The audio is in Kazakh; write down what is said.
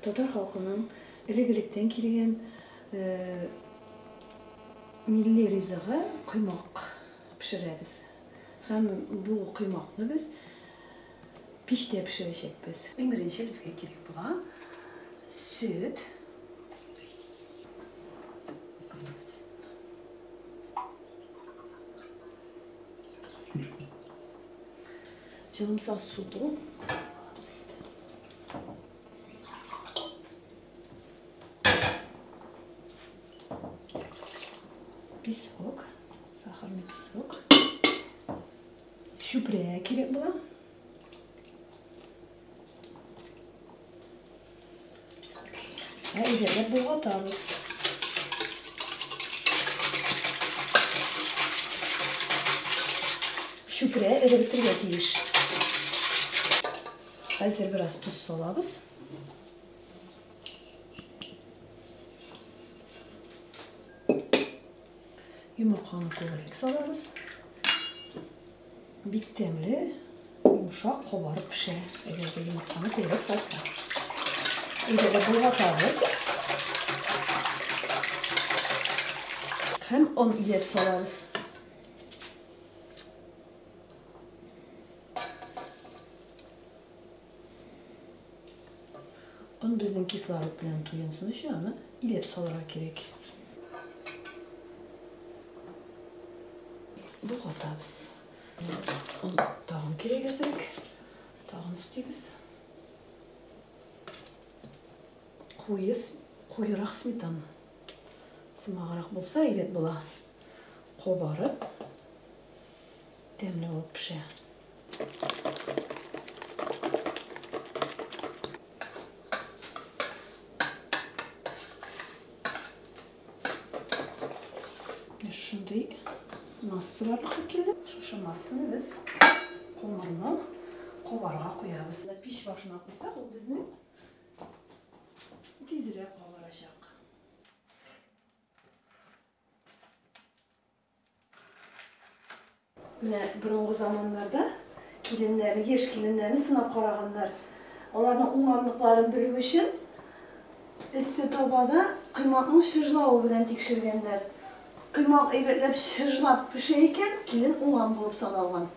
Татар халкының элек-электен килгән милли ризыгы кыймак пешерәбез. Һәм бу кыймакны без пиштә пешерәчәкбез. Иң беренче безгә кирәк була сөт. Жылымсыз су бу. Песок, сахарный песок. Шупря керек була. Әйдәләп болгатабыз. Шупря эритергә тиеш. Хәзер бераз туз салабыз. Yumurtanı kovarak salarız. Bik temli, yumuşak kovarıp pişer. Evet, yumurtanı kovarak salsa. İyice de bulgatağız. Hem 10 ilep salarız. Onu bizden kislorod bilen tuyansın şu an ilep salarak gerek. Bulgatабыз. Onu tağın керек әзірек. Tağın üstейбіз. Қойырақ сметана. Сымағырақ болса, ебет бола. Қобарып, дәмлі болып піше. Шундай Массы барлыққа келді. Шушы массыны біз қомырны қобарға қоябыз. Пеш башына қойсақ, ол біздің тезірек қобарашақ. Міне бұрынғы заманlarda еш келіндерін сынап қарағандар. Олардың уңғанлықларын білу үшін істі табада қимақтың шыжлауы білен текшіргендер. Kıymak eybetlep şırjlat pişeyken kilin uğan bulup sanalgan.